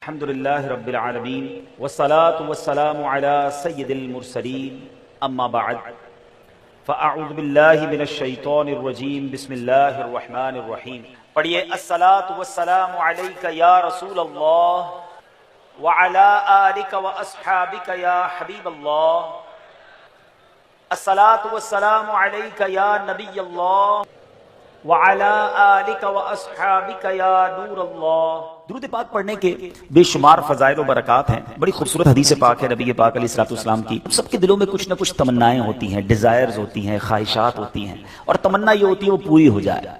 الحمدللہ رب العالمین والصلاة والسلام علی سید المرسلین اما بعد فاعوذ باللہ من الشیطان الرجیم بسم اللہ الرحمن الرحیم. پڑھیے الصلاة والسلام علیک یا رسول اللہ وعلی آلک واصحابک یا حبیب اللہ. الصلاة والسلام علیک یا نبی اللہ وعلی آلک واصحابک یا نور اللہ. درود پاک پڑھنے کے بے شمار فضائل و برکات ہیں. بڑی خوبصورت حدیث پاک ہے نبی پاک علیہ الصلوۃ والسلام کی. سب کے دلوں میں کچھ نہ کچھ تمنائیں ہوتی ہیں، ڈیزائرز ہوتی ہیں، خواہشات ہوتی ہیں، اور تمنا یہ ہوتی ہے وہ پوری ہو جائے.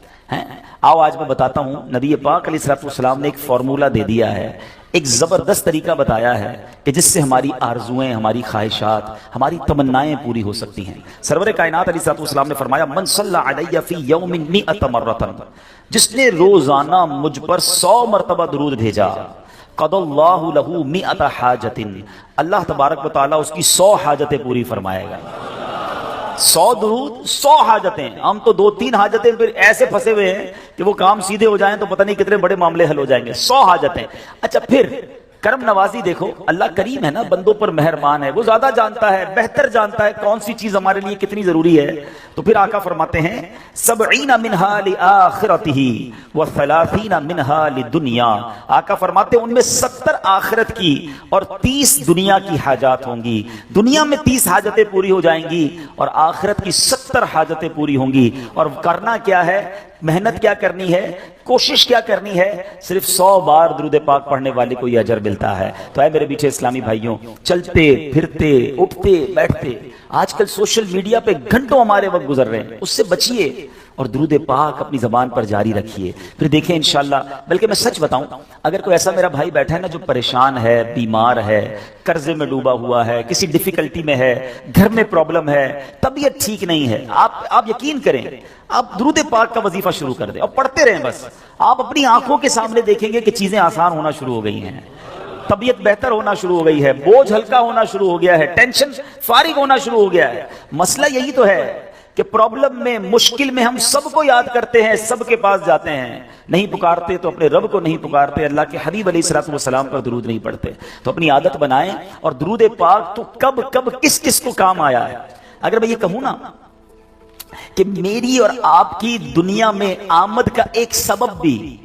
آؤ آج میں بتاتا ہوں. نبی پاک علیہ الصلوۃ والسلام نے ایک فارمولہ دے دیا ہے، ایک زبردست طریقہ بتایا ہے کہ جس سے ہماری آرزویں، ہماری خواہشات، ہماری تمنائیں پوری ہو سکتی ہیں. سرور کائنات علیہ الصلوۃ والسلام نے فرمایا من صلی علی فی یوم 100 مرۃ، جس نے روزانہ مجھ پر 100 مرتبہ درود بھیجا، قضى اللہ لہ 100 حاجۃ، اللہ تبارک و تعالیٰ اس کی 100 حاجتیں پوری فرمائے گا. 100 درود 100 حاجتیں. ہم تو 2-3 حاجتیں پھر ایسے پھنسے ہوئے ہیں کہ وہ کام سیدھے ہو جائیں تو پتہ نہیں کتنے بڑے معاملے حل ہو جائیں گے. 100 حاجتیں. اچھا پھر کرم نوازی دیکھو، اللہ کریم ہے نا، بندوں پر مہربان ہے، وہ زیادہ جانتا ہے، بہتر جانتا ہے کون سی چیز ہمارے لیے کتنی ضروری ہے. تو پھر آقا فرماتے ہیں 70 منہا لآخرتہ و30 منہا لدنیا. آقا فرماتے ہیں ان میں 70 آخرت کی اور 30 دنیا کی حاجات ہوں گی. دنیا میں 30 حاجتیں پوری ہو جائیں گی اور آخرت کی 70 حاجتیں پوری ہوں گی. اور کرنا کیا ہے، محنت کیا کرنی ہے، کوشش کیا کرنی ہے، صرف 100 بار درود پاک پڑھنے والے کو یہ اجر ملتا ہے. تو اے میرے میٹھے اسلامی بھائیوں، چلتے پھرتے اٹھتے بیٹھتے آج کل سوشل میڈیا پہ گھنٹوں ہمارے وقت گزر رہے ہیں، اس سے بچیے اور درود پاک اپنی زبان پر جاری رکھیے. پھر دیکھیں انشاءاللہ. بلکہ میں سچ بتاؤں، اگر کوئی ایسا میرا بھائی بیٹھا ہے نا جو پریشان ہے، بیمار ہے، قرضے میں ڈوبا ہوا ہے، کسی ڈیفیکلٹی میں ہے، گھر میں پرابلم ہے، طبیعت ٹھیک نہیں ہے، آپ یقین کریں، آپ درود پاک کا وظیفہ شروع کر دیں اور پڑھتے رہیں. بس آپ اپنی آنکھوں کے سامنے دیکھیں گے کہ چیزیں آسان ہونا شروع ہو گئی ہیں، طبیعت بہتر ہونا شروع ہو گئی ہے، بوجھ ہلکا ہونا شروع ہو گیا ہے، ٹینشن فارغ ہونا شروع ہو گیا ہے. مسئلہ یہی تو ہے کہ پرابلم میں، مشکل میں ہم سب کو یاد کرتے ہیں، سب کے پاس جاتے ہیں، نہیں پکارتے تو اپنے رب کو نہیں پکارتے، اللہ کے حبیب علیہ الصلوۃ والسلام پر درود نہیں پڑھتے. تو اپنی عادت بنائیں. اور درود پاک تو کب کب کس کس کو کام آیا ہے. اگر میں یہ کہوں نا کہ میری اور آپ کی دنیا میں آمد کا ایک سبب بھی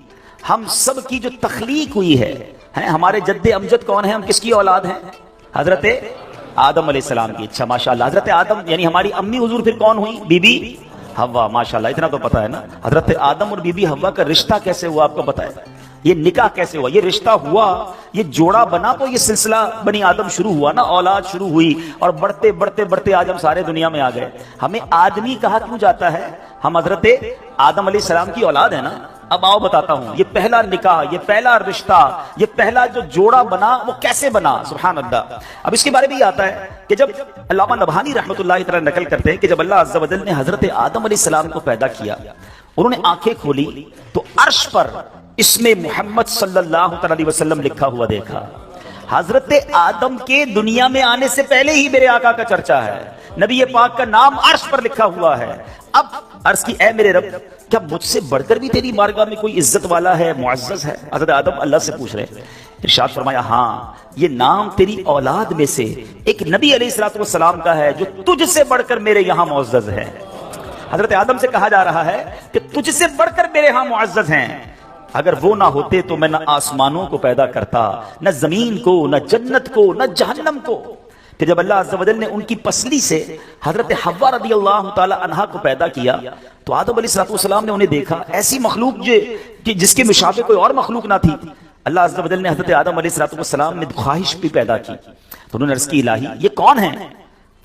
ہم سب کی جو تخلیق ہوئی ہے، ہمارے جد امجد کون ہیں، ہم کس کی اولاد ہیں؟ حضرت آدم علیہ السلام کی. اچھا ماشاءاللہ، حضرت آدم یعنی ہماری امی حضور پھر کون ہوئی؟ بی بی حوا. ماشاءاللہ اتنا تو پتا ہے نا. حضرت آدم اور بی بی حوا کا رشتہ کیسے ہوا آپ کو پتا ہے؟ یہ نکاح کیسے ہوا، یہ رشتہ ہوا، یہ جوڑا بنا تو یہ سلسلہ بنی آدم شروع ہوا نا، اولاد شروع ہوئی. اور بڑھتے بڑھتے بڑھتے آج ہم سارے دنیا میں آ گئے. ہمیں آدمی کہا کیوں جاتا ہے؟ ہم حضرت آدم علیہ السلام کی اولاد ہے نا. اب آؤ بتاتا ہوں، یہ پہلا نکاح، یہ پہلا رشتہ، یہ پہلا جو جوڑا بنا وہ کیسے بنا؟ سبحان اللہ. اب اس کے بارے میں یہ آتا ہے کہ جب علامہ نبہانی رحمۃ اللہ تعالی نقل کرتے ہیں کہ جب اللہ عز و جل نے حضرت آدم علیہ السلام کو پیدا کیا، انہوں نے آنکھیں کھولی تو عرش پر اسم محمد صلی اللہ علیہ وسلم لکھا ہوا دیکھا. حضرت آدم کے دنیا میں آنے سے پہلے ہی میرے آقا کا چرچا ہے، نبی پاک کا نام عرش پر لکھا ہوا ہے. اب عرض کی اے میرے رب، کیا مجھ سے بڑھ کر بھی تیری بارگاہ میں کوئی عزت والا ہے، معزز ہے؟ حضرت آدم اللہ سے پوچھ رہے ہیں. ارشاد فرمایا ہاں، یہ نام تیری اولاد میں سے ایک نبی علیہ الصلوۃ والسلام کا ہے جو تجھ سے بڑھ کر میرے یہاں معزز ہے. حضرت آدم سے کہا جا رہا ہے کہ تجھ سے بڑھ کر میرے ہاں معزز ہیں. اگر وہ نہ ہوتے تو میں نہ آسمانوں کو پیدا کرتا، نہ زمین کو، نہ جنت کو، نہ جہنم کو. کہ جب اللہ عز و جل نے ان کی پسلی سے حضرت حوا رضی اللہ تعالی عنہا کو پیدا کیا تو آدم علیہ الصلوۃ والسلام نے انہیں دیکھا، ایسی مخلوق جس کے مشابہ کوئی اور مخلوق نہ تھی. اللہ عز و جل نے حضرت آدم علیہ الصلوۃ والسلام میں خواہش بھی پیدا کی. تو انہوں نے عرض کی الہی یہ کون ہے؟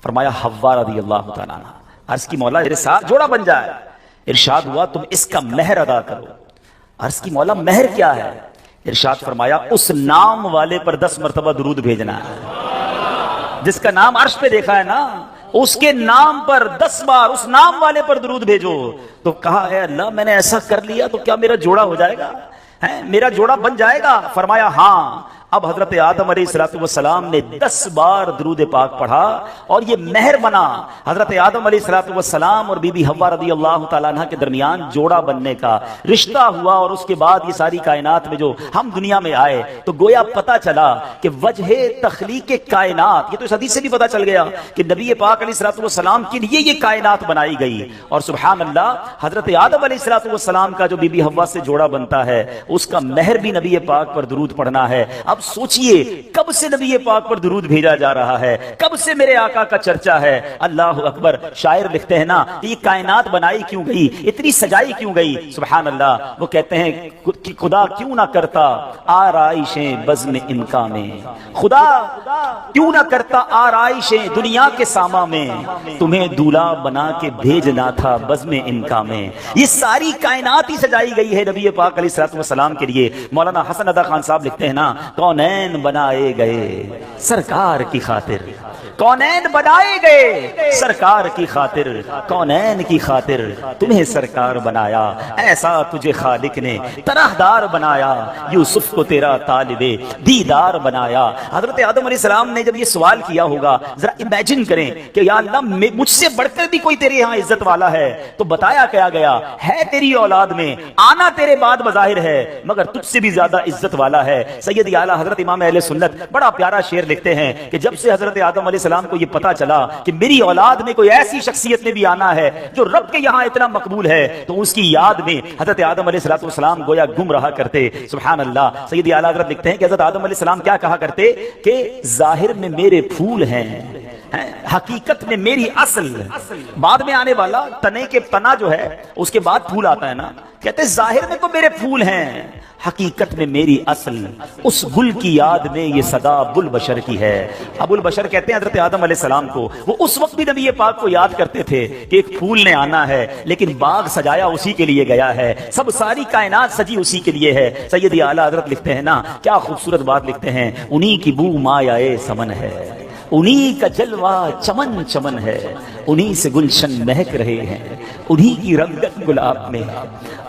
فرمایا حوا رضی اللہ تعالی عنہا. عرض کی مولا میرے ساتھ جوڑا بن جائے. ارشاد ہوا تم اس کا مہر ادا کرو. عرض کی مولا مہر کیا ہے؟ ارشاد فرمایا اس نام والے پر 10 مرتبہ درود بھیجنا ہے. جس کا نام عرش پہ دیکھا ہے نا، اس کے نام پر 10 بار اس نام والے پر درود بھیجو. تو کہا اے اللہ میں نے ایسا کر لیا تو کیا میرا جوڑا ہو جائے گا، میرا جوڑا بن جائے گا؟ فرمایا ہاں، اب حضرت آدم علیہ السلام نے 10 بار درود پاک پڑھا اور یہ مہر بنا حضرت آدم علیہ السلام اور بی بی حوا رضی اللہ تعالیٰ عنہ کے درمیان جوڑا بننے کا رشتہ ہوا، اور اس کے بعد یہ ساری کائنات میں جو ہم دنیا میں آئے تو گویا پتا چلا کہ وجہ تخلیق کائنات، یہ تو اس حدیث سے بھی پتا چل گیا کہ نبی پاک علیہ السلام کے لیے یہ کائنات بنائی گئی، اور سبحان اللہ حضرت آدم علیہ السلام کا جو بی بی حوا سے جوڑا بنتا ہے اس کا مہر بھی نبی پاک پر درود پڑھنا ہے۔ اب سوچئے کب سے نبی پاک پر درود بھیجا جا رہا ہے، کب سے میرے آقا کا چرچا ہے۔ اللہ اکبر، شاعر لکھتے ہیں نا کہ یہ کائنات بنائی کیوں گئی، اتنی سجائی کیوں گئی، سبحان اللہ۔ وہ کہتے ہیں کہ خدا کیوں نہ کرتا آرائشیں بزم انکا میں، خدا کیوں نہ کرتا آرائشیں دنیا کے ساما میں، تمہیں دولہا بنا کے بھیجنا تھا بزم انکا میں۔ یہ ساری کائنات ہی سجائی گئی ہے نبی پاک علیہ السلام کے لیے۔ مولانا حسن ادا خان صاحب لکھتے ہیں نا، کونین بنائے گئے سرکار کی خاطر، کونین بنائے گئے سرکار کی خاطر، کونین کی خاطر تمہیں سرکار بنایا، ایسا تجھے خالق نے طرحدار بنایا، یوسف کو تیرا طالب دیدار بنایا۔ حضرت آدم علیہ السلام نے جب یہ سوال کیا ہوگا، ذرا امیجن کریں کہ یا اللہ مجھ سے بڑھ کر بھی کوئی تیرے یہاں عزت والا ہے، تو بتایا کیا گیا ہے تیری اولاد میں، آنا تیرے بعد بظاہر ہے مگر تجھ سے بھی زیادہ عزت والا ہے۔ سید اعلیٰ حضرت امام اہل سنت بڑا پیارا شعر لکھتے ہیں کہ جب سے حضرت آدم علیہ السلام کو یہ پتا چلا کہ میری اولاد میں کوئی ایسی شخصیت نے بھی آنا ہے جو رب کے یہاں اتنا مقبول ہے، تو اس کی یاد میں حضرت آدم علیہ السلام گویا گم رہا کرتے۔ سبحان اللہ، سید اعلیٰ حضرت لکھتے ہیں کہ حضرت آدم علیہ السلام کیا کہا کرتے کہ ظاہر میں میرے پھول ہیں، حقیقت میں میری اصل، بعد میں آنے والا تنے کے تنا جو ہے اس کے بعد پھول آتا ہے نا، کہتے ظاہر میں تو میرے پھول ہیں، حقیقت میں میری اصل، اس گل کی یاد میں یہ صدا ابو البشر کی ہے۔ ابو البشر کہتے ہیں حضرت آدم علیہ السلام کو، وہ اس وقت بھی نبی پاک کو یاد کرتے تھے کہ ایک پھول نے آنا ہے، لیکن باغ سجایا اسی کے لیے گیا ہے، سب ساری کائنات سجی اسی کے لیے ہے۔ سید اعلیٰ حضرت لکھتے ہیں نا، کیا خوبصورت بات لکھتے ہیں، انہی کی بو مایہ سمن ہے، انہی کا جلوہ چمن چمن ہے، انہی سے گلشن مہک رہے ہیں، انہی کی رنگت گلاب میں،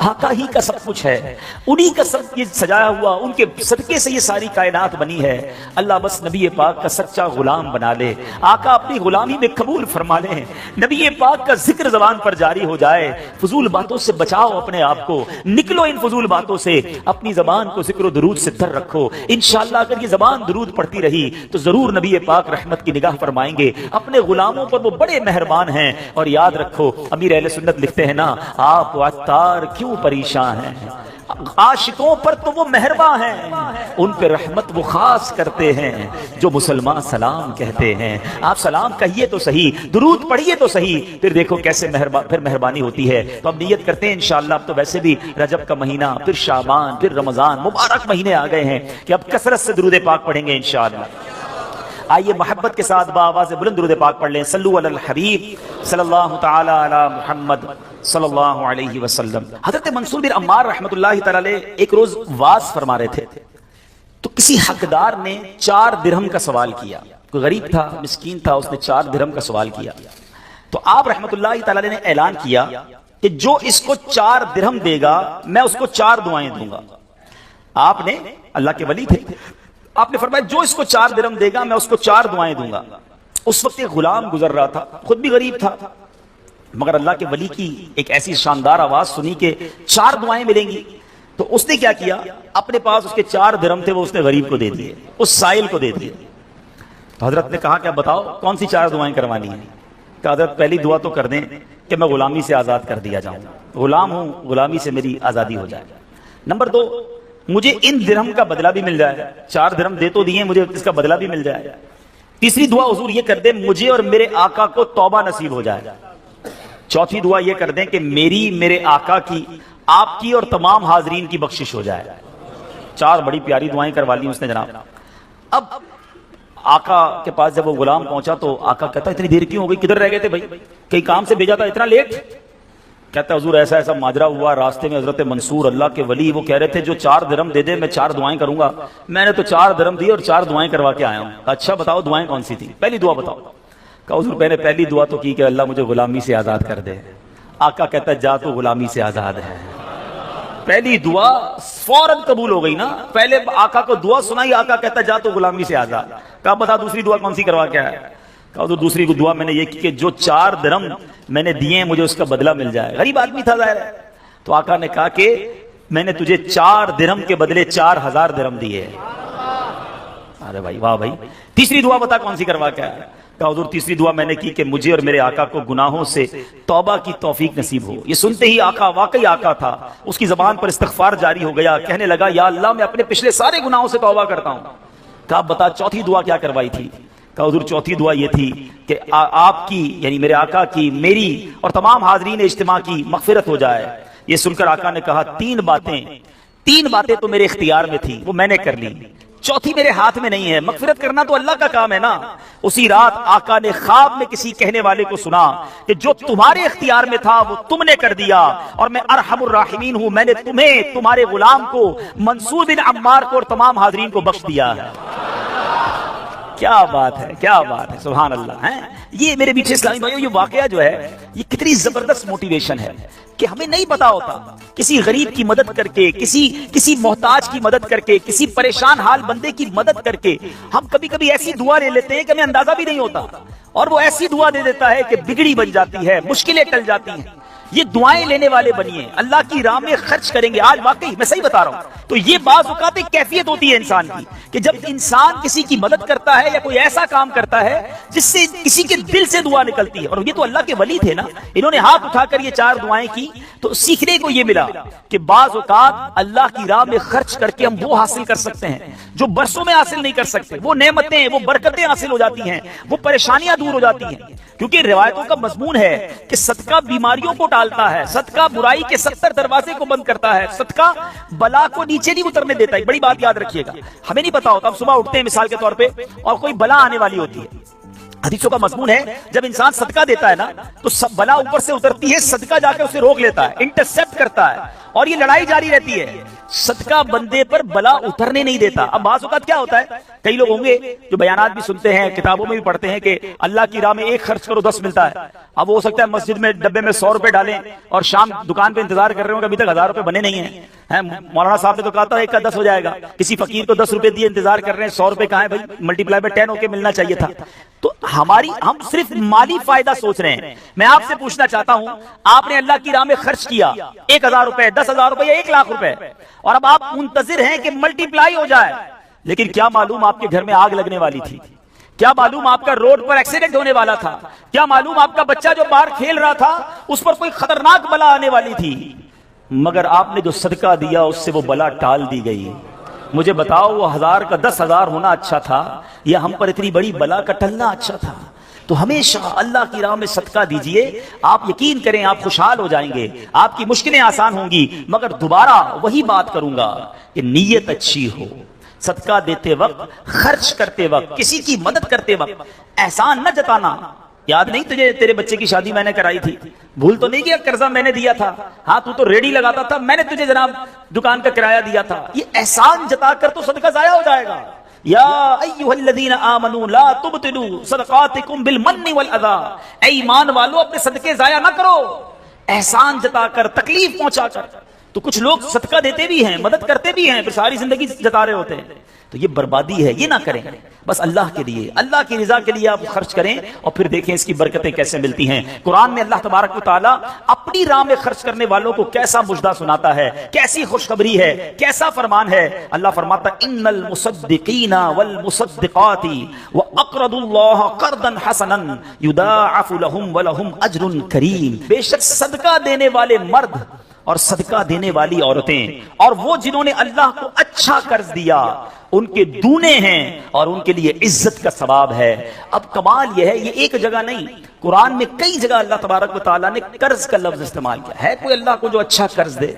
آقا ہی کا سب کچھ ہے، انہی کا سب یہ سجایا ہوا، ان کے صدقے سے یہ ساری کائنات بنی ہے۔ اللہ بس نبی پاک کا سچا غلام بنا لے، آقا اپنی غلامی میں قبول فرما لیں، نبی پاک کا ذکر زبان پر جاری ہو جائے، فضول باتوں سے بچاؤ اپنے آپ کو، نکلو ان فضول باتوں سے، اپنی زبان کو ذکر و درود سے تر رکھو۔ انشاءاللہ اگر یہ زبان درود پڑھتی رہی تو ضرور نبی پاک رحمت کی نگاہ فرمائیں گے، اپنے غلاموں پر وہ بڑے مہربان ہیں۔ اور یاد رکھو، امیر اہل سنت لکھتے ہیں نا، آپ عطار کیوں پریشان ہیں، عاشقوں پر تو وہ مہربان ہیں، ان پہ رحمت وہ خاص کرتے ہیں جو مسلمان سلام کہتے ہیں۔ آپ سلام کہیے تو صحیح، درود پڑھیے تو صحیح، پھر دیکھو کیسے پھر مہربانی ہوتی ہے۔ تو اب نیت کرتے ہیں انشاءاللہ، اب تو ویسے بھی رجب کا مہینہ، پھر شعبان، پھر رمضان، مبارک مہینے آ گئے ہیں کہ اب کثرت سے درود پاک پڑھیں گے انشاءاللہ۔ آئیے محبت کے ساتھ بآواز بلند درود پاک پڑھ لیں، صلو علی الحبیب صلی اللہ تعالی علی محمد صلی اللہ علیہ وسلم۔ حضرت منصور بن عمار رحمۃ اللہ تعالی علیہ ایک روز واز فرما رہے تھے، تو کسی حقدار نے 4 درہم کا سوال کیا، کوئی غریب تھا، مسکین تھا، اس نے 4 درہم کا سوال کیا، تو آپ رحمۃ اللہ تعالی علیہ نے اعلان کیا کہ جو اس کو 4 درہم دے گا میں اس کو 4 دعائیں دوں گا۔ آپ نے، اللہ کے ولی تھے، آپ نے فرمایا جو اس کو 4 درہم دے گا میں اس کو 4 دعائیں دوں گا۔ اس وقت ایک غلام گزر رہا تھا، خود بھی غریب تھا، مگر اللہ کے ولی کی ایک ایسی شاندار آواز سنی کہ 4 دعائیں ملیں گی، تو اس نے کیا کیا، اپنے پاس اس کے 4 درہم تھے، وہ اس نے غریب کو دے دیے، اس سائل کو دے دیے۔ تو حضرت نے کہا کہ اب بتاؤ کون سی 4 دعائیں کروانی ہیں؟ کہ حضرت پہلی دعا تو کر دیں کہ میں غلامی سے آزاد کر دیا جاؤں، غلام ہوں، غلامی سے میری آزادی ہو جائے۔ نمبر 2، مجھے ان درہم کا بدلہ بھی مل جائے، 4 درہم دے تو دیے، مجھے اس کا بدلہ بھی مل جائے۔ تیسری دعا حضور یہ کر دیں مجھے اور میرے آقا کو توبہ نصیب ہو جائے۔ چوتھی دعا یہ کر دیں کہ میری، میرے آقا کی، آپ کی اور تمام حاضرین کی بخشش ہو جائے۔ 4 بڑی پیاری دعائیں کروا لی اس نے جناب۔ اب آقا کے پاس جب وہ غلام پہنچا تو آقا کہتا اتنی دیر کیوں ہو گئی، کدھر رہ گئے تھے بھائی، کئی کام سے بھیجا تھا، اتنا لیٹ؟ کہتا ہے حضور ایسا ایسا ماجرا ہوا، راستے میں حضرت منصور اللہ کے ولی وہ کہہ رہے تھے جو 4 درہم دے دے میں 4 دعائیں کروں گا، میں نے تو 4 درہم دی اور 4 دعائیں کروا کے آیا ہوں۔ اچھا بتاؤ دعائیں کون سی تھی، پہلی دعا بتاؤ۔ کہا حضور میں نے پہلی دعا تو کی کہ اللہ مجھے غلامی سے آزاد کر دے۔ آقا کہتا ہے جا تو غلامی سے آزاد ہے، پہلی دعا فوراً قبول ہو گئی نا. پہلے آقا کو دعا سنائی, آقا کہتا جا تو غلامی سے آزاد. کہا بتا دوسری دعا کون سی کروا کے آیا؟ کہا تو دوسری دعا میں نے یہ کی کہ جو 4 درہم میں نے دیے ہیں مجھے اس کا بدلہ مل جائے. غریب آدمی تھا ظاہر ہے. تو آقا نے کہا کہ میں نے تجھے 4 درہم کے بدلے 4000 درہم دیے. ارے بھائی واہ بھائی. تیسری دعا بتا کون سی کروا کے آیا؟ کہا حضور تیسری دعا میں نے کی کہ مجھے اور میرے آقا کو گناہوں سے توبہ کی توفیق نصیب ہو. یہ سنتے ہی آقا واقعی آقا تھا, اس کی زبان پر استغفار جاری ہو گیا. کہنے لگا یا اللہ میں اپنے پچھلے سارے گناہوں سے توبہ کرتا ہوں. کہا بتا چوتھی دعا کیا کروائی تھی؟ کہا حضور چوتھی دعا یہ تھی کہ آپ کی یعنی میرے آقا کی, میری اور تمام حاضرین اجتماع کی مغفرت ہو جائے. یہ سن کر آقا نے کہا 3 باتیں تو میرے اختیار میں تھی, وہ میں نے کر لی, چوتھی میرے ہاتھ میں نہیں ہے. مغفرت کرنا تو اللہ کا کام ہے نا. اسی رات آقا نے خواب میں کسی کہنے والے کو سنا کہ جو تمہارے اختیار میں تھا وہ تم نے کر دیا, اور میں ارحم الراحمین ہوں, میں نے تمہیں, تمہارے غلام کو, منصور بن عمار کو اور تمام حاضرین کو بخش دیا ہے. کیا بات ہے, کیا بات ہے, سبحان اللہ ہے. یہ میرے میٹھے اسلامی بھائیوں یہ واقعہ جو ہے یہ کتنی زبردست موٹیویشن ہے کہ ہمیں نہیں پتا ہوتا کسی غریب کی مدد کر کے, کسی محتاج کی مدد کر کے, کسی پریشان حال بندے کی مدد کر کے ہم کبھی کبھی ایسی دعا لے لیتے ہیں کہ ہمیں اندازہ بھی نہیں ہوتا, اور وہ ایسی دعا دے دیتا ہے کہ بگڑی بن جاتی ہے, مشکلیں ٹل جاتی ہیں. یہ دعائیں لینے والے بنیے, اللہ کی راہ میں خرچ کریں گے. آج واقعی میں صحیح بتا رہا ہوں. تو یہ بعض اوقات ایک کیفیت ہوتی ہے انسان کی کہ جب انسان کسی کی مدد کرتا ہے یا کوئی ایسا کام کرتا ہے جس سے کسی کے دل سے دعا نکلتی ہے. اور یہ تو اللہ کے ولی تھے نا, انہوں نے ہاتھ اٹھا کر یہ 4 دعائیں کی. تو سیکھنے کو یہ ملا کہ بعض اوقات اللہ کی راہ میں خرچ کر کے ہم وہ حاصل کر سکتے ہیں جو برسوں میں حاصل نہیں کر سکتے. وہ نعمتیں, وہ برکتیں حاصل ہو جاتی ہیں, وہ پریشانیاں دور ہو جاتی ہیں. کیونکہ روایتوں کا مضمون ہے کہ صدقہ بیماریوں کو ٹالتا ہے, صدقہ برائی کے 70 دروازے کو بند کرتا ہے, صدقہ بلا کو نیچے نہیں اترنے دیتا ہے. بڑی بات یاد رکھیے گا, ہمیں نہیں پتا ہوتا, ہم صبح اٹھتے ہیں مثال کے طور پہ اور کوئی بلا آنے والی ہوتی ہے. حدیثوں کا مضمون ہے جب انسان صدقہ دیتا ہے نا تو سب بلا اوپر سے اترتی ہے, صدقہ جا کے اسے روک لیتا ہے, انٹرسپٹ کرتا ہے, اور یہ لڑائی جاری رہتی ہے. صدقہ بندے پر بلا اترنے نہیں دیتا. اب بعض اوقات کیا ہوتا ہے, کئی لوگ ہوں گے جو بیانات بھی سنتے ہیں, کتابوں میں بھی پڑھتے ہیں کہ اللہ کی راہ میں 1 خرچ کرو 10 ملتا ہے. اب وہ ہو سکتا ہے مسجد میں ڈبے میں 100 روپے ڈالیں اور شام دکان پہ انتظار کر رہے ہوں کہ ابھی تک 1000 روپے بنے نہیں ہیں. مولانا صاحب نے تو کہا تھا 1 کا 10 ہو جائے گا. کسی فقیر کو 10 روپے دیے, انتظار کر رہے ہیں, 100 روپے کہاں ہے بھائی, ملٹی پلائی بائی 10 ہو کے ملنا چاہیے تھا. تو ہم صرف مالی فائدہ سوچ رہے ہیں. میں آپ سے پوچھنا چاہتا ہوں, آپ نے اللہ کی راہ میں خرچ کیا 1000 روپے, 10,000 روپے یا 1 لاکھ روپے, اور اب آپ منتظر ہیں کہ ملٹی پلائی ہو جائے. لیکن کیا معلوم آپ کے گھر میں آگ لگنے والی تھی, کیا معلوم آپ کا روڈ پر ایکسیڈنٹ ہونے والا تھا, کیا معلوم آپ کا بچہ جو باہر کھیل رہا تھا اس پر کوئی خطرناک بلا آنے والی تھی. مگر آپ نے جو صدقہ دیا اس سے وہ بلا ٹال دی گئی. مجھے بتاؤ وہ 1000 کا 10,000 ہونا اچھا تھا یا ہم پر اتنی بڑی بلا کا ٹلنا اچھا تھا؟ تو ہمیشہ اللہ کی راہ میں صدقہ دیجئے, آپ یقین کریں آپ خوشحال ہو جائیں گے, آپ کی مشکلیں آسان ہوں گی. مگر دوبارہ وہی بات کروں گا کہ نیت اچھی ہو. صدقہ دیتے وقت, خرچ کرتے وقت, کسی کی مدد کرتے وقت احسان نہ جتانا. یاد نہیں تجھے تیرے بچے کی شادی میں نے کرائی تھی, بھول تو نہیں کیا قرضہ میں نے دیا تھا, ہاں تو ریڈی لگاتا تھا, میں نے تجھے جناب دکان کا کرایہ دیا تھا. یہ احسان جتا کر تو صدقہ ضائع ہو جائے گا. یا ایھا الذین آمنوا لا تبطلوا صدقاتکم بالمن والاذی, اے ایمان والو اپنے صدقے ضائع نہ کرو احسان جتا کر, تکلیف پہنچا کر. تو کچھ لوگ صدقہ دیتے بھی ہیں, مدد کرتے بھی ہیں, پھر ساری زندگی جتا رہے ہوتے ہیں. تو یہ بربادی ہے, یہ نہ کریں. بس اللہ کے لیے, اللہ کی رضا کے لیے آپ خرچ کریں اور پھر دیکھیں اس کی برکتیں کیسے ملتی ہیں. قرآن میں اللہ تبارک و تعالیٰ اپنی راہ میں خرچ کرنے والوں کو کیسا مجدہ سناتا ہے, کیسی خوشخبری ہے, کیسا فرمان ہے. اللہ فرماتا ان المصدقین والمصدقات واقرضوا اللہ قرضا حسنا یضاعف لهم ولهم اجر کریم. بے شک صدقہ دینے والے مرد اور صدقہ دینے والی عورتیں اور وہ جنہوں نے اللہ کو اچھا قرض دیا ان کے دونے ہیں اور ان کے لیے عزت کا ثواب ہے. اب کمال یہ ہے, یہ ایک جگہ نہیں, قرآن میں کئی جگہ اللہ تبارک و تعالیٰ نے قرض کا لفظ استعمال کیا ہے. کوئی اللہ کو جو اچھا قرض دے.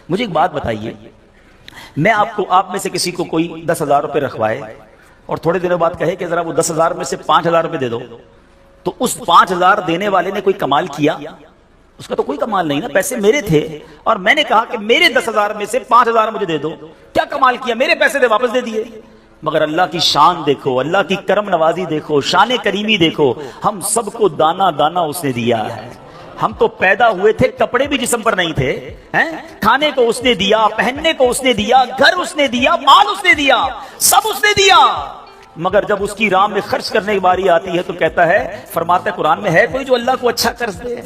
مجھے ایک بات بتائیے, میں آپ میں سے کسی کو کوئی 10,000 روپے رکھوائے اور تھوڑے دنوں بعد کہے کہ ذرا وہ 10,000 میں سے 5,000 روپے دے دو, تو اس 5,000 دینے والے نے کوئی کمال کیا؟ اس کا تو کوئی کمال نہیں نا, پیسے میرے تھے اور میں نے کہا کہ میرے 10,000 میں سے 5,000 مجھے دے دو. کیا کمال کیا, میرے پیسے دے واپس دے دیے. مگر اللہ کی شان دیکھو, اللہ کی کرم نوازی دیکھو, شان کریمی دیکھو. ہم سب کو دانا دانا اس نے دیا ہے, ہم تو پیدا ہوئے تھے کپڑے بھی جسم پر نہیں تھے، کھانے کو اس نے دیا، پہننے کو اس نے دیا، گھر اس نے دیا، مال اس نے دیا، سب اس نے دیا، مگر جب اس کی راہ میں خرچ کرنے کی باری آتی ہے تو کہتا ہے، فرماتا ہے قرآن میں، ہے کوئی جو اللہ کو اچھا قرض دے؟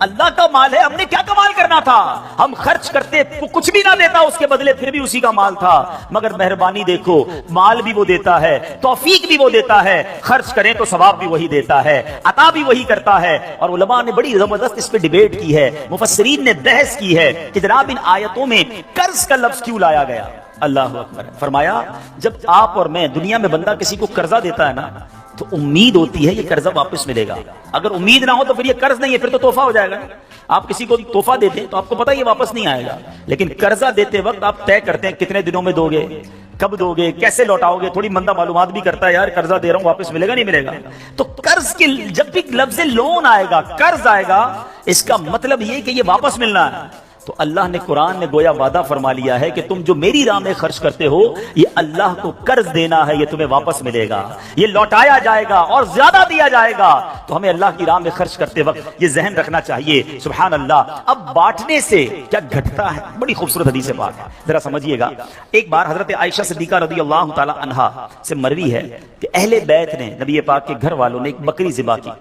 اللہ کا مال ہے، ہم نے کیا کمال کرنا تھا؟ ہم خرچ کرتے کچھ بھی نہ دیتا اس کے بدلے، پھر بھی اسی کا مال تھا، مگر مہربانی دیکھو، مال بھی وہ دیتا ہے، توفیق بھی وہ دیتا ہے، خرچ کریں تو ثواب بھی وہی دیتا ہے، عطا بھی وہی کرتا ہے۔ اور علماء نے بڑی زبردست اس پہ ڈیبیٹ کی ہے، مفسرین نے بحث کی ہے کہ جناب ان آیتوں میں قرض کا لفظ کیوں لایا گیا؟ اللہ اکبر، فرمایا جب آپ اور میں، دنیا میں بندہ کسی کو قرضہ دیتا ہے نا تو امید ہوتی ہے یہ قرضہ واپس ملے گا، اگر امید نہ ہو تو پھر یہ قرض نہیں ہے، پھر تو تحفہ ہو جائے گا۔ آپ کسی کو تحفہ دے دیں تو آپ کو پتہ یہ واپس نہیں آئے گا، لیکن قرضہ دیتے وقت آپ طے کرتے ہیں کتنے دنوں میں دو گے، کب دو گے، کیسے لوٹاؤ گے، تھوڑی بندہ معلومات بھی کرتا ہے، یار قرضہ دے رہا ہوں واپس ملے گا نہیں ملے گا۔ تو قرض کے جب بھی لفظ لون آئے گا، قرض آئے گا، اس کا مطلب یہ کہ یہ واپس ملنا ہے۔ تو اللہ نے قرآن نے گویا وعدہ فرما لیا ہے کہ تم جو میری راہ میں خرچ کرتے ہو، یہ اللہ کو قرض دینا ہے، یہ تمہیں واپس ملے گا، یہ لوٹایا جائے گا اور زیادہ دیا جائے گا۔ تو ہمیں اللہ کی راہ میں خرچ کرتے وقت یہ ذہن رکھنا چاہیے۔ سبحان اللہ۔ اب بانٹنے سے کیا گھٹتا ہے؟ بڑی خوبصورت حدیث پاک ہے، ذرا سمجھیے گا۔ ایک بار حضرت عائشہ صدیقہ رضی اللہ تعالی عنہا سے مروی ہے کہ اہل بیت نے، نبی پاک کے گھر والوں نے ایک بکری ذبح کی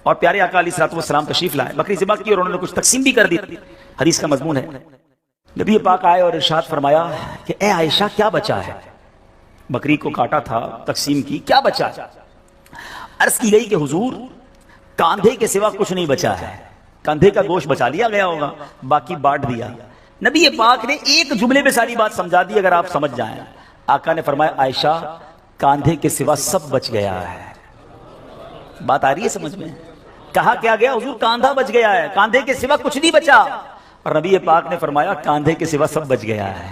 اور پیارے آقا علیہ الصلوۃ والسلام تشریف لائے، بکری ذبح کی اور انہوں نے کچھ تقسیم بھی کر دی۔ حدیث کا مضمون ہے، نبی پاک آئے اور ارشاد فرمایا کہ اے عائشہ کیا بچا ہے؟ بکری کو کاٹا تھا، تقسیم کی، کیا بچا؟ عرض کی گئی کہ حضور کاندھے کے سوا کچھ نہیں بچا ہے، کاندھے کا گوشت بچا لیا گیا ہوگا، باقی بانٹ دیا۔ نبی پاک نے ایک جملے میں ساری بات سمجھا دی، اگر آپ سمجھ جائیں۔ آقا نے فرمایا عائشہ کاندھے کے سوا سب بچ گیا ہے۔ بات آ رہی ہے سمجھ میں؟ کہا کیا گیا؟ حضور کاندھا بچ گیا ہے، کاندھے کے سوا کچھ نہیں بچا۔ اور نبی پاک نے فرمایا کاندھے کے سوا سب بچ گیا ہے،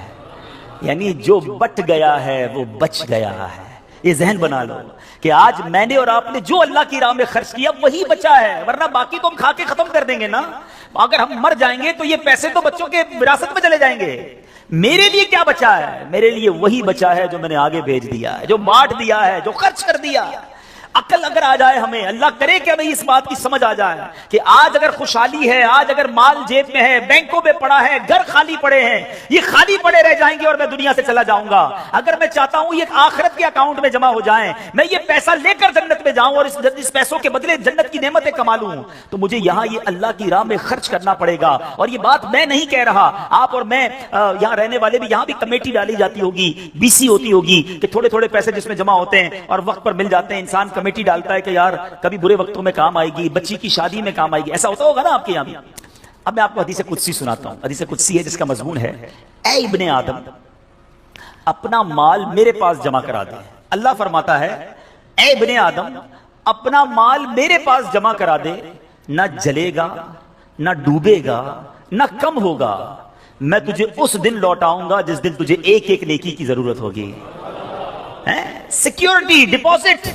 یعنی جو بٹ گیا ہے وہ بچ گیا ہے۔ یہ ذہن بنا لو کہ آج میں نے اور آپ نے جو اللہ کی راہ میں خرچ کیا وہی بچا ہے، ورنہ باقی تو ہم کھا کے ختم کر دیں گے نا۔ اگر ہم مر جائیں گے تو یہ پیسے تو بچوں کے وراثت میں چلے جائیں گے۔ میرے لیے کیا بچا ہے؟ میرے لیے وہی بچا ہے جو میں نے آگے بھیج دیا ہے، جو بانٹ دیا ہے، جو خرچ کر دیا۔ عقل اگر آ جائے ہمیں، اللہ کرے کہ ہمیں اس بات کی سمجھ آ جائے کہ آج اگر خوشحالی ہے، آج اگر مال جیب میں ہے، بینکوں میں پڑا ہے، گھر خالی پڑے ہیں، یہ خالی پڑے رہ جائیں گے اور میں دنیا سے چلا جاؤں گا۔ اگر میں چاہتا ہوں یہ آخرت کے اکاؤنٹ میں جمع ہو جائیں، میں یہ پیسہ لے کر جنت میں جاؤں اور اس پیسوں کے بدلے جنت کی نعمتیں کما لوں، تو مجھے یہاں یہ اللہ کی راہ میں خرچ کرنا پڑے گا۔ اور یہ بات میں نہیں کہہ رہا، آپ اور میں یہاں رہنے والے بھی، یہاں بھی کمیٹی ڈالی جاتی ہوگی، بی سی ہوتی ہوگی کہ تھوڑے تھوڑے پیسے جس میں جمع ہوتے ہیں اور وقت پر مل جاتے ہیں، انسان کمیٹی ڈالتا ہے کہ یار کبھی برے وقتوں میں کام آئے گی، بچی کی شادی میں کام آئے گی، ایسا ہوتا ہوگا نا آپ کے یہاں بھی۔ اب میں آپ کو حدیث قدسی سناتا ہوں، حدیث قدسی ہے جس کا مضمون ہے اے ابن آدم اپنا مال میرے پاس جمع کرا دے۔ اللہ فرماتا ہے اے ابن آدم اپنا مال میرے پاس جمع کرا دے، نہ جلے گا، نہ ڈوبے گا، نہ کم ہوگا، میں تجھے اس دن لوٹاؤں گا جس دن تجھے ایک ایک نیکی کی ضرورت ہوگی۔ سیکیورٹی ڈپازٹ،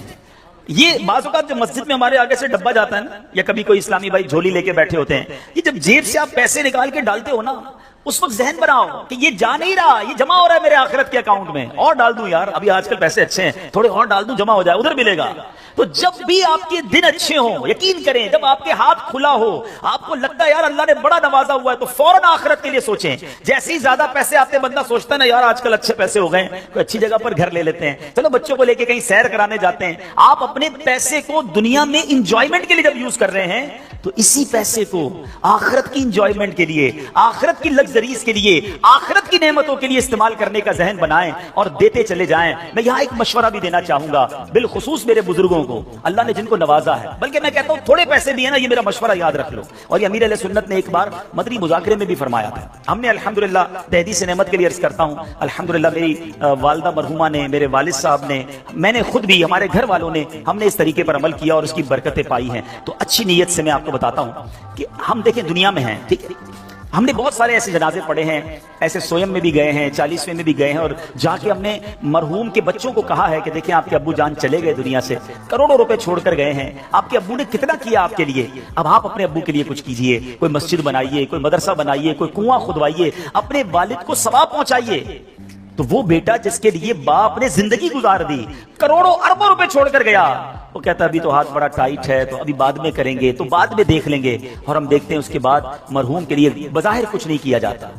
یہ بعض اوقات جو مسجد میں ہمارے آگے سے ڈبہ جاتا ہے نا، یا کبھی کوئی اسلامی بھائی جھولی لے کے بیٹھے ہوتے ہیں، یہ جب جیب سے آپ پیسے نکال کے ڈالتے ہو نا، اس وقت ذہن بناؤ کہ یہ جا نہیں رہا، یہ جمع ہو رہا ہے میرے آخرت کے اکاؤنٹ میں، اور ڈال دوں یار، ابھی آج کل پیسے اچھے ہیں، تھوڑے اور ڈال دوں، جمع ہو جائے، ادھر ملے گا۔ تو جب بھی آپ کے دن اچھے ہوں، یقین کریں جب آپ کے ہاتھ کھلا ہو، آپ کو لگتا ہے یار اللہ نے بڑا نوازا ہوا ہے، تو فوراً آخرت کے لیے سوچیں۔ جیسے ہی زیادہ پیسے آتے بندہ سوچتا ہے نا یار آج کل اچھے پیسے ہو گئے، کوئی اچھی جگہ پر گھر لے لیتے ہیں، چلو بچوں کو لے کے کہیں سیر کرانے جاتے ہیں۔ آپ اپنے پیسے کو دنیا میں انجوائمنٹ کے لیے جب یوز کر رہے ہیں تو اسی پیسے کو آخرت کی انجوائمنٹ کے لیے، آخرت کی لگژریز کے لیے، آخرت کی نعمتوں کے لیے استعمال کرنے کا ذہن بنائیں اور دیتے چلے جائیں۔ میں یہاں ایک مشورہ بھی دینا چاہوں گا بالخصوص میرے بزرگوں کو، اللہ نے جن کو نوازا ہے، بلکہ میں کہتا ہوں تھوڑے پیسے بھی ہیں نا، یہ میرا مشورہ یاد رکھ لو۔ اور یہ امیر علیہ سنت نے ایک بار مدنی مذاکرے میں بھی فرمایا تھا۔ ہم نے الحمدللہ تحدیث نعمت کے لیے عرض کرتا ہوں، الحمدللہ میری والدہ مرحومہ نے، میرے والد صاحب نے، میں نے خود بھی، ہمارے گھر والوں نے، ہم نے اس طریقے پر عمل کیا اور اس کی برکتیں پائی ہیں۔ تو اچھی نیت سے میں آپ کو بتاتا ہوں کہ ہم دیکھیں دنیا میں ہیں، ٹھیک ہے، ہم نے بہت سارے ایسے جنازے پڑھے ہیں، ایسے سویم میں بھی گئے ہیں، 40ویں میں بھی گئے ہیں، اور جا کے ہم نے مرحوم کے بچوں کو کہا ہے کہ دیکھیں آپ کے ابو جان چلے گئے دنیا سے، کروڑوں روپے چھوڑ کر گئے ہیں، آپ کے ابو نے کتنا کیا آپ کے لیے، اب آپ اپنے ابو کے لیے کچھ کیجئے، کوئی مسجد بنائیے، کوئی مدرسہ بنائیے، کوئی کنواں کھدوائیے، اپنے والد کو ثواب پہنچائیے۔ تو وہ بیٹا جس کے لیے باپ نے زندگی گزار دی، کروڑوں اربوں روپے چھوڑ کر گیا، وہ کہتا ابھی تو ہاتھ بڑا ٹائٹ ہے، تو ابھی بعد میں کریں گے، تو بعد میں دیکھ لیں گے، اور ہم دیکھتے ہیں اس کے بعد مرحوم کے لیے بظاہر کچھ نہیں کیا جاتا۔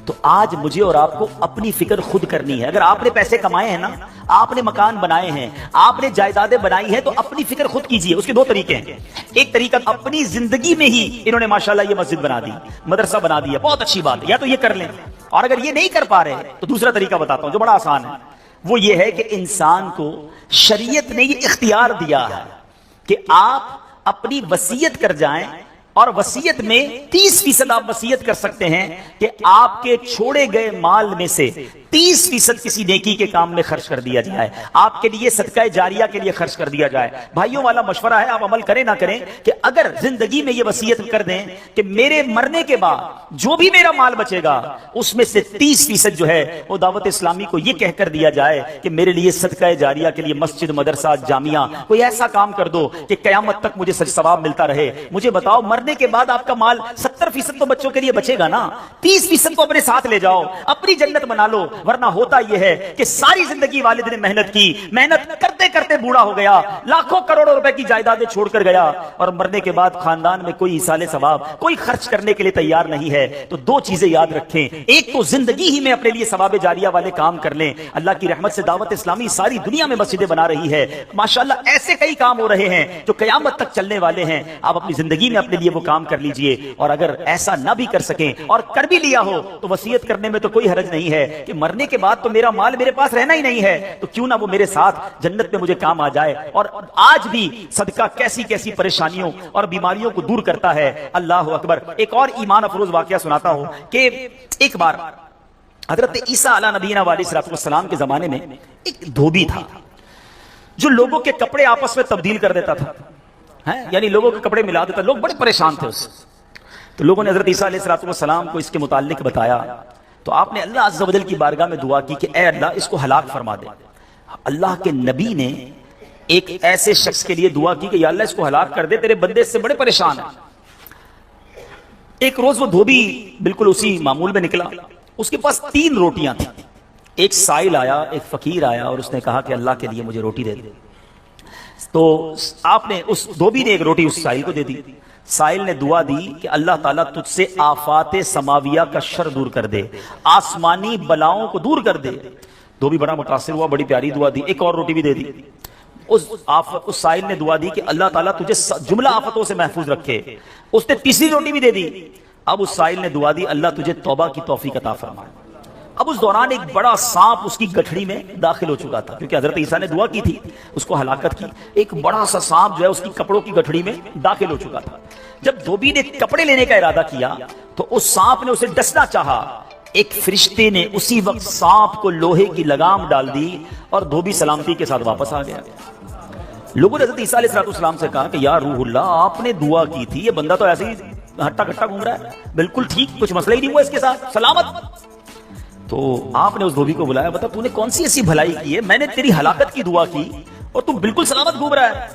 تو آج مجھے اور آپ کو اپنی فکر خود کرنی ہے۔ اگر آپ نے پیسے کمائے ہیں نا، آپ نے مکان بنائے ہیں، آپ نے جائیدادیں بنائی ہیں، تو اپنی فکر خود کیجئے۔ اس کے دو طریقے ہیں۔ ایک طریقہ، اپنی زندگی میں ہی انہوں نے ماشاءاللہ یہ مسجد بنا دی، مدرسہ بنا دیا، بہت اچھی بات ہے، یا تو یہ کر لیں، اور اگر یہ نہیں کر پا رہے تو دوسرا طریقہ بتاتا ہوں جو بڑا آسان ہے، وہ یہ ہے کہ انسان کو شریعت نے یہ اختیار دیا ہے کہ آپ اپنی وصیت کر جائیں، اور وصیت میں 30% آپ وصیت کر سکتے ہیں کہ آپ کے چھوڑے گئے مال میں سے 30% کسی نیکی کے کام میں خرچ کر دیا جائے، آپ کے لیے صدقہ جاریہ کے لیے خرچ کر دیا جائے۔ بھائیوں والا مشورہ ہے، آپ عمل کریں نہ کریں، کہ اگر زندگی میں یہ وصیت کر دیں کہ میرے مرنے کے بعد جو بھی میرا مال بچے گا اس میں سے 30% جو ہے وہ دعوت اسلامی کو یہ کہہ کر دیا جائے کہ میرے لیے صدقہ جاریہ کے لیے مسجد، مدرسہ، جامعہ، کوئی ایسا کام کر دو کہ قیامت تک مجھے ثواب ملتا رہے۔ مجھے بتاؤ، مرنے کے بعد آپ کا مال 70% تو بچوں کے لیے بچے گا نا، 30% کو اپنے ساتھ لے جاؤ، اپنی جنت بنا لو۔ ورنہ ہوتا یہ ہے کہ ساری زندگی والد نے محنت کی، محنت کرتے کرتے بوڑھا ہو گیا، لاکھوں کروڑوں روپے کی جائیدادیں چھوڑ کر گیا، اور مرنے کے بعد خاندان میں کوئی ایصال ثواب، کوئی خرچ کرنے کے لیے تیار نہیں ہے۔ تو دو چیزیں یاد رکھیں، ایک تو زندگی ہی میں اپنے لیے ثواب جاریہ والے کام کر لیں۔ اللہ کی رحمت سے دعوت اسلامی ساری دنیا میں مسجدیں بنا رہی ہے، ماشاءاللہ ایسے کئی کام ہو رہے ہیں جو قیامت تک چلنے والے ہیں۔ آپ اپنی زندگی میں اپنے لیے وہ کام کر لیجئے، اور اگر ایسا نہ بھی کر سکیں اور کر بھی لیا ہو تو وصیت کرنے میں تو کوئی حرج نہیں ہے کہ مرنے کے بعد تو میرا مال میرے پاس رہنا ہی نہیں ہے، تو کیوں نہ وہ میرے ساتھ جنت میں مجھے کام آ جائے۔ اور آج بھی صدقہ کیسی کیسی پریشانیوں اور بیماریوں کو دور کرتا ہے۔ اللہ اکبر۔ ایک اور ایمان افروز واقعہ سناتا ہوں کہ ایک بار حضرت عیسیٰ علیہ نبینا علیہ السلام کے زمانے میں ایک دھوبی تھا جو لوگوں کے کپڑے آپس میں تبدیل کر دیتا تھا، یعنی لوگوں کے کپڑے ملا دیتا، لوگ بڑے پریشان تھے اس سے۔ تو لوگوں نے حضرت عیسیٰ علیہ السلام کو اس کے متعلق بتایا، تو آپ نے اللہ عز و جل کی بارگاہ میں دعا کی کہ اے اللہ اس کو ہلاک فرما دے۔ اللہ کے نبی نے ایک ایسے شخص کے لیے دعا کی کہ یا اللہ اس کو ہلاک کر دے، تیرے بندے اس سے بڑے پریشان ہیں۔ ایک روز وہ دھوبی بالکل اسی معمول میں نکلا، اس کے پاس 3 روٹیاں تھیں۔ ایک سائل آیا، ایک فقیر آیا، اور اس نے کہا کہ اللہ کے لیے مجھے روٹی دے دے۔ تو آپ نے اس دھوبی نے ایک روٹی اس سائل کو دے دی۔ سائل نے دعا دی کہ اللہ تعالیٰ تجھ سے آفات سماویہ کا شر دور کر دے، آسمانی بلاؤں کو دور کر دے۔ دھوبی بڑا متاثر ہوا، بڑی پیاری دعا دی، ایک اور روٹی بھی دے دی۔ اس سائل نے دعا دی کہ اللہ تعالیٰ تجھے جملہ آفتوں سے محفوظ رکھے۔ اس نے تیسری روٹی بھی دے دی۔ اب اس سائل نے دعا دی اللہ تجھے توبہ کی توفیق عطا فرمائے۔ اب اس دوران ایک بڑا سانپ اس کی گٹھڑی میں داخل ہو چکا تھا، کیونکہ حضرت عیسیٰ نے دعا کی تھی اس کو ہلاکت کی۔ ایک بڑا سا سانپ جو ہے اس کی کپڑوں کی گٹھڑی میں داخل ہو چکا تھا۔ جب دھوبی نے کپڑے لینے کا ارادہ کیا تو اس سانپ نے اسے ڈسنا چاہا، ایک فرشتے نے اسی وقت سانپ کو لوہے کی لگام ڈال دی اور دھوبی سلامتی کے ساتھ واپس آ گیا۔ لوگوں نے حضرت عیسیٰ علیہ السلام سے کہا کہ یا روح اللہ، آپ نے دعا کی تھی، یہ بندہ تو ایسے ہی ہٹا کٹا گھوم رہا ہے، بالکل ٹھیک، کچھ مسئلہ ہی نہیں ہوا اس کے ساتھ، سلامت۔ تو آپ نے اس دھوبی کو بلایا، بتا تو نے کون سی ایسی بھلائی کی ہے، میں نے تیری ہلاکت کی دعا کی اور تو بالکل سلامت گھوم رہا ہے۔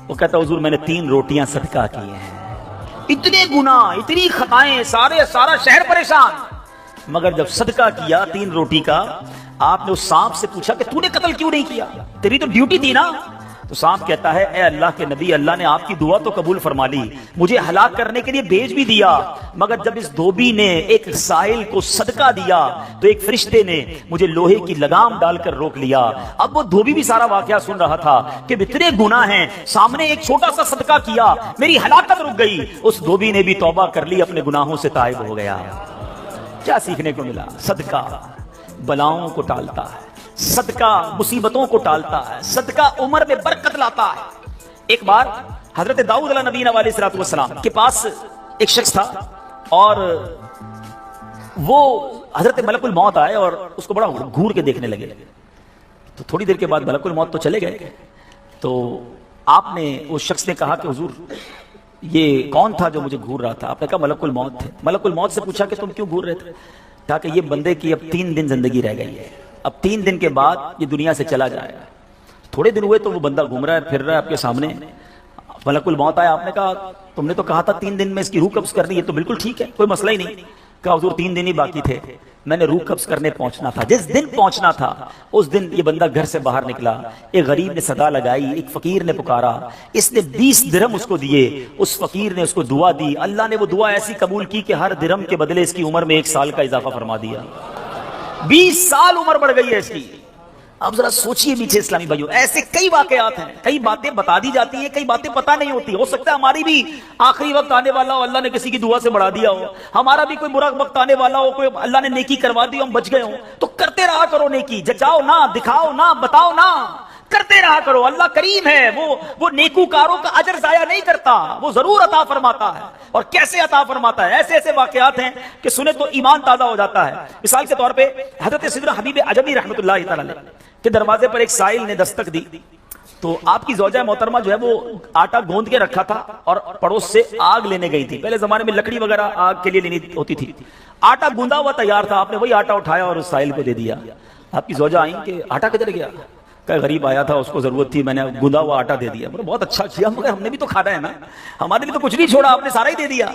وہ کہتا حضور میں نے 3 روٹیاں صدقہ کی ہیں، اتنے گناہ، اتنی خطائیں، سارا شہر پریشان، مگر جب صدقہ کیا 3 روٹی کا، آپ نے اس سانپ سے پوچھا کہ تو نے قتل کیوں نہیں کیا، تیری تو ڈیوٹی تھی نا۔ تو سانپ کہتا ہے اے اللہ کے نبی، اللہ نے آپ کی دعا تو قبول فرما لی، مجھے ہلاک کرنے کے لیے بھیج بھی دیا، مگر جب اس دھوبی نے ایک سائل کو صدقہ دیا تو ایک فرشتے نے مجھے لوہے کی لگام ڈال کر روک لیا۔ اب وہ دھوبی بھی سارا واقعہ سن رہا تھا کہ اتنے گناہ ہیں، سامنے ایک چھوٹا سا صدقہ کیا، میری ہلاکت رک گئی۔ اس دھوبی نے بھی توبہ کر لی، اپنے گناہوں سے تائب ہو گیا۔ کیا سیکھنے کو ملا؟ صدقہ بلاؤں کو ٹالتا ہے، صدقہ مصیبتوں کو ٹالتا ہے، صدقہ عمر میں برکت لاتا ہے۔ ایک بار حضرت داؤد علیہ نبی علیہ السلام کے پاس ایک شخص تھا، اور وہ حضرت ملک الموت آئے اور اس کو بڑا گھور کے دیکھنے لگے۔ تو تھوڑی دیر کے بعد ملک الموت تو چلے گئے، تو آپ نے اس شخص نے کہا کہ حضور یہ کون تھا جو مجھے گھور رہا تھا؟ آپ نے کہا ملک الموت تھے۔ ملک الموت سے پوچھا کہ تم کیوں گھور رہے تھے؟ کہا کہ یہ بندے کی اب 3 دن زندگی رہ گئی ہے، اب 3 دن کے بعد یہ دنیا سے چلا جائے گا۔ تھوڑے دن ہوئے تو وہ بندہ گھوم رہا ہے، پھر رہا ہے آپ کے سامنے۔ ملک الموت آیا، آپ نے کہا تم نے تو کہا تھا 3 دن میں اس کی روح قبض کرنی ہے، تو بالکل ٹھیک ہے، کوئی مسئلہ ہی نہیں۔ کہا حضور 3 دن ہی باقی تھے، میں نے روح قبض کرنے پہنچنا تھا، جس دن پہنچنا تھا اس دن یہ بندہ گھر سے باہر نکلا، ایک غریب نے صدا لگائی، ایک فقیر نے پکارا، اس نے 20 درہم اس کو دیے، اس فقیر نے اس کو دعا دی، اللہ نے وہ دعا ایسی قبول کی کہ ہر درہم کے بدلے اس کی عمر میں 1 سال کا اضافہ فرما دیا، 20 سال عمر بڑھ گئی ہے اس کی۔ اب ذرا سوچئے میٹھے اسلامی بھائیوں، ایسے کئی واقعات ہیں، کئی باتیں بتا دی جاتی ہیں، کئی باتیں پتہ نہیں ہوتی، ہو سکتا ہے ہماری بھی آخری وقت آنے والا ہو، اللہ نے کسی کی دعا سے بڑھا دیا ہو، ہمارا بھی کوئی برا وقت آنے والا ہو، کوئی اللہ نے نیکی کروا دی، ہم بچ گئے ہوں، تو کرتے رہا کرو نیکی، جچاؤ نہ، دکھاؤ نہ، بتاؤ نہ، کرتے رہا کرو، اللہ کریم ہے، وہ نیکوکاروں کا اجر ضائع نہیں کرتا، وہ ضرور عطا فرماتا ہے، اور کیسے عطا فرماتا ہے، ایسے ایسے واقعات ہیں کہ سنے تو ایمان تازہ ہو جاتا ہے۔ مثال کے طور پہ حضرت سیدنا حبیب عجمی رحمۃ اللہ تعالی کے دروازے پر ایک سائل نے دستک دی، تو آپ کی زوجہ محترمہ جو ہے وہ آٹا گوندھ کے رکھا تھا اور پڑوس سے آگ لینے گئی تھی، پہلے زمانے میں لکڑی وغیرہ آگ کے لیے لینی ہوتی تھی، آٹا گوندا ہوا تیار تھا، آپ نے وہی آٹا اٹھایا اور اس سائل کو دے دیا۔ آپ کی زوجہ آئیں کہ آٹا کدھر گیا؟ کہ غریب آیا تھا، اس کو ضرورت تھی، میں نے گوندا ہوا آٹا دے دیا۔ بہت اچھا کیا، مگر ہم نے بھی تو کھانا ہے نا، ہمارے لیے تو کچھ نہیں چھوڑا، آپ نے سارا ہی دے دیا۔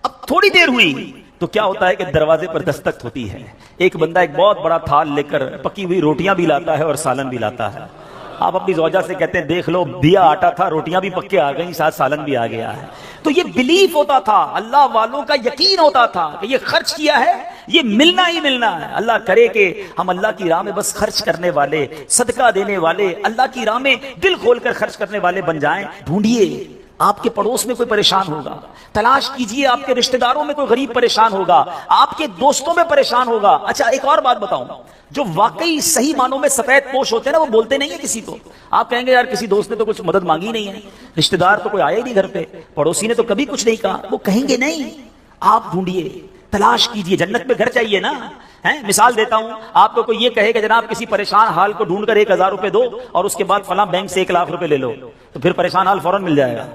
اب تھوڑی دیر ہوئی تو کیا ہوتا ہے کہ دروازے پر دستک ہوتی ہے، ایک بندہ ایک بہت بڑا تھال لے کر پکی ہوئی روٹیاں بھی لاتا ہے اور سالن بھی لاتا ہے۔ آپ اپنی زوجہ سے کہتے ہیں دیکھ لو، دیا آٹا تھا، روٹیاں بھی پکے آ گئیں، ساتھ سالن بھی آ گیا ہے۔ تو یہ بلیف ہوتا تھا، اللہ والوں کا یقین ہوتا تھا کہ یہ خرچ کیا ہے، یہ ملنا ہی ملنا ہے۔ اللہ کرے کہ ہم اللہ کی راہ میں بس خرچ کرنے والے، صدقہ دینے والے، اللہ کی راہ میں دل کھول کر خرچ کرنے والے بن جائیں۔ ڈھونڈیے، آپ کے پڑوس میں کوئی پریشان ہوگا، تلاش کیجئے، آپ کے رشتہ داروں میں کوئی غریب پریشان ہوگا، آپ کے دوستوں میں پریشان ہوگا۔ اچھا ایک اور بات بتاؤں، جو واقعی صحیح معنوں میں سفید پوش ہوتے ہیں نا، وہ بولتے نہیں ہیں کسی کو۔ آپ کہیں گے یار کسی دوست نے تو کچھ مدد مانگی نہیں ہے، رشتہ دار تو کوئی آیا ہی نہیں گھر پہ، پڑوسی نے تو کبھی کچھ نہیں کہا، وہ کہیں گے نہیں۔ آپ ڈھونڈیے، تلاش کیجئے، جنت میں گھر چاہیے نا۔ مثال دیتا ہوں، آپ کو کوئی یہ کہے کہ جناب کسی پریشان حال کو ڈھونڈ کر 1000 روپے دو اور اس کے بعد فلاں بینک سے 1 لاکھ روپے لے لو، تو پھر پریشان حال فوراً مل جائے گا۔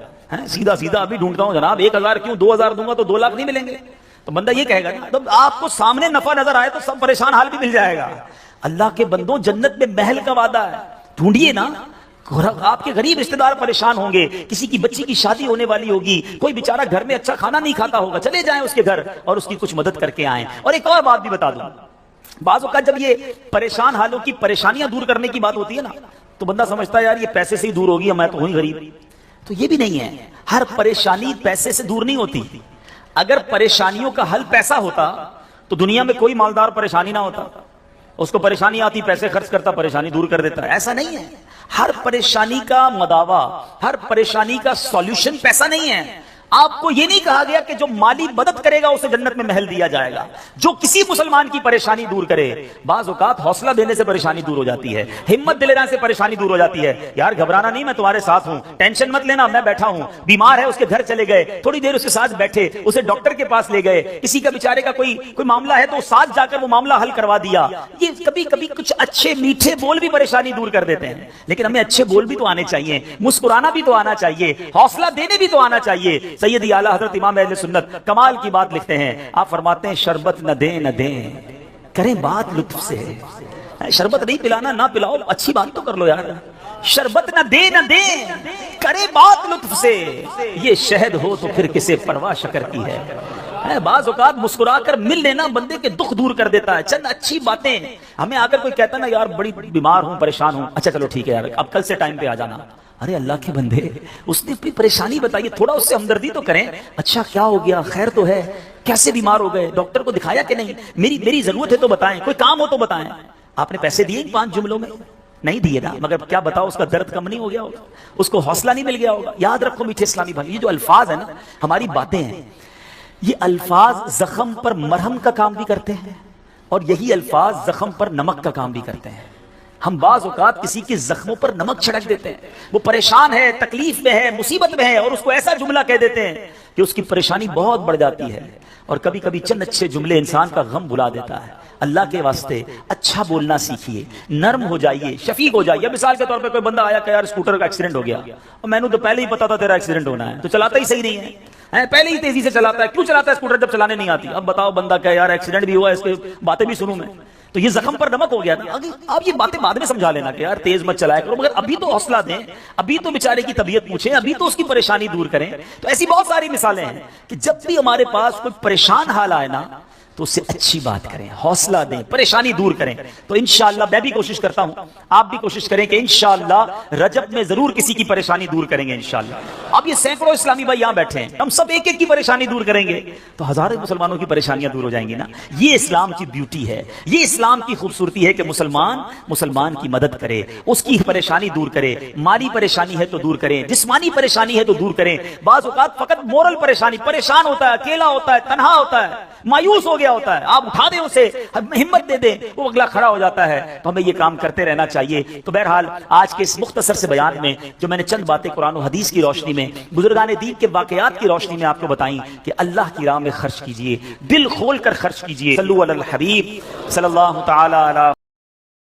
سیدھا سیدھا ابھی ڈھونڈتا ہوں جناب، 1000 کیوں، 2000 دوں گا تو 2 لاکھ نہیں ملیں گے؟ تو بندہ یہ کہے گا نا، جب آپ کو سامنے نفع نظر آئے تو سب پریشان حال بھی مل جائے گا۔ اللہ کے بندوں، جنت میں محل کا وعدہ ہے، ڈھونڈیے نا۔ آپ کے غریب رشتہ دار پریشان ہوں گے، کسی کی بچی کی شادی ہونے والی ہوگی، کوئی بیچارہ گھر میں اچھا کھانا نہیں کھاتا ہوگا، چلے جائیں اس کے گھر اور اس کی کچھ مدد کر کے آئیں۔ اور ایک اور بات بھی بتا دوں، بعض اوقات جب یہ پریشان حالوں کی پریشانیاں دور کرنے کی بات ہوتی ہے نا، تو بندہ سمجھتا ہے یار یہ پیسے سے ہی دور ہوگی، میں تو ہوں ہی غریب۔ تو یہ بھی نہیں ہے، ہر پریشانی پیسے سے دور نہیں ہوتی۔ اگر پریشانیوں کا حل پیسہ ہوتا تو دنیا میں کوئی مالدار پریشانی نہ ہوتا، اس کو پریشانی آتی پیسے خرچ کرتا، پریشانی دور کر دیتا۔ ایسا نہیں ہے، ہر پریشانی کا مداوا، ہر پریشانی کا سولوشن پیسہ نہیں ہے۔ آپ کو یہ نہیں کہا گیا کہ جو مالی مدد کرے گا اسے جنت میں محل دیا جائے گا، جو کسی مسلمان کی پریشانی دور کرے۔ بعض اوقات حوصلہ دینے سے پریشانی دور ہو جاتی ہے، ہمت دلانے سے پریشانی دور ہو جاتی ہے۔ یار گھبرانا نہیں، میں تمہارے ساتھ ہوں، ٹینشن مت لینا، میں بیٹھا ہوں۔ بیمار ہے، اس کے گھر چلے گئے، تھوڑی دیر اس کے ساتھ بیٹھے، اسے ڈاکٹر کے پاس لے گئے، کسی کا بیچارے کا کوئی معاملہ ہے تو ساتھ جا کر وہ معاملہ حل کروا دیا۔ یہ کبھی کبھی کچھ اچھے میٹھے بول بھی پریشانی دور کر دیتے ہیں، لیکن ہمیں اچھے بول بھی تو آنے چاہیے، مسکرانا بھی تو آنا چاہیے، حوصلہ دینے بھی تو آنا چاہیے۔ سیدی اعلیٰ حضرت امام اہل سنت کمال کی بات لکھتے ہیں، آپ فرماتے ہیں شربت نہ دیں نہ دیں، کریں بات لطف سے۔ شربت نہیں پلانا، نہ پلاؤ، اچھی بات تو کر لو یار۔ شربت نہ دیں نہ دیں، کریں بات لطف سے، یہ شہد ہو تو پھر کسے پرواہ شکر کی ہے۔ بعض اوقات مسکرا کر مل لینا بندے کے دکھ دور کر دیتا ہے، چند اچھی باتیں۔ ہمیں آ کر کوئی کہتا نا یار بڑی بیمار ہوں، پریشان ہوں، اچھا چلو ٹھیک ہے یار اب کل سے ٹائم پہ آ جانا۔ ارے اللہ کے بندے، اس نے اپنی پریشانی بتائی، تھوڑا اس سے ہمدردی تو کریں۔ اچھا کیا ہو گیا، خیر تو ہے، کیسے بیمار ہو گئے، ڈاکٹر کو دکھایا کہ نہیں، میری ضرورت ہے تو بتائیں، کوئی کام ہو تو بتائیں۔ آپ نے پیسے دیے 5 جملوں میں؟ نہیں دیے نا، مگر کیا بتاؤ اس کا درد کم نہیں ہو گیا ہوگا، اس کو حوصلہ نہیں مل گیا ہوگا۔ یاد رکھو میٹھے اسلامی بھائی، یہ جو الفاظ ہیں نا، ہماری باتیں ہیں، یہ الفاظ زخم پر مرہم کا کام بھی کرتے ہیں، اور یہی الفاظ زخم پر نمک کا کام بھی کرتے ہیں۔ ہم بعض اوقات کسی کے زخموں پر نمک چھڑک دیتے ہیں، وہ پریشان ہے، تکلیف میں ہے، مصیبت میں ہے، اور اس کو ایسا جملہ کہہ دیتے ہیں کہ اس کی پریشانی بہت بڑھ جاتی ہے۔ اور کبھی کبھی چند اچھے جملے انسان کا غم بھلا دیتا ہے۔ اللہ کے واسطے اچھا بولنا سیکھیے، نرم ہو جائیے، شفیق ہو جائیے۔ مثال کے طور پہ کوئی بندہ آیا کہ یار اسکوٹر کا ایکسیڈنٹ ہو گیا، اور میں نے تو پہلے ہی پتا تھا تیرا ایکسیڈنٹ ہونا ہے، تو چلاتا ہی صحیح نہیں ہے، پہلے ہی تیزی سے چلاتا ہے، کیوں چلاتا ہے اسکوٹر جب چلانے نہیں آتی؟ اب بتاؤ بندہ کہ یار ایکسیڈنٹ بھی ہوا ہے، اس کی باتیں بھی سنوں میں، تو یہ زخم پر نمک ہو گیا نا۔ آپ یہ باتیں بعد میں سمجھا لینا کہ یار تیز مت چلایا کرو، مگر ابھی تو حوصلہ دیں، ابھی تو بیچارے کی طبیعت پوچھیں، ابھی تو اس کی پریشانی دور کریں۔ تو ایسی بہت ساری مثالیں ہیں کہ جب بھی ہمارے پاس کوئی پریشان حال آئے نا، تو اس سے اچھی بات کریں، حوصلہ دیں، پریشانی دور کریں. تو انشاءاللہ میں بھی کوشش کرتا ہوں، آپ بھی کوشش کریں کہ انشاءاللہ رجب میں ضرور کسی کی پریشانی دور کریں گے انشاءاللہ. اب یہ سینکڑوں اسلامی بھائی یہاں بیٹھے ہیں، ہم سب ایک ایک کی پریشانی دور کریں گے تو ہزاروں مسلمانوں کی پریشانیاں دور ہو جائیں گی نا. یہ اسلام کی بیوٹی ہے، یہ اسلام کی خوبصورتی ہے کہ مسلمان کی مدد کرے، اس کی پریشانی دور کرے. مالی پریشانی ہے تو دور کریں، جسمانی پریشانی ہے تو دور کریں. بعض اوقات فقط مورل پریشان ہوتا ہے، اکیلا ہوتا ہے، تنہا ہوتا ہے، مایوس ہو گیا ہوتا ہے، آپ اٹھا دیں اسے، ہمت دے دیں، وہ اگلا کھڑا ہو جاتا ہے. تو ہمیں یہ کام کرتے رہنا چاہیے. تو بہرحال آج کے اس مختصر سے بیان میں جو میں نے چند باتیں قرآن و حدیث کی روشنی میں، بزرگان دین کے واقعات کی روشنی میں آپ کو بتائیں کہ اللہ کی راہ میں خرچ کیجئے، دل کھول کر خرچ کیجئے. صلو علی الحبیب صلی اللہ تعالی علی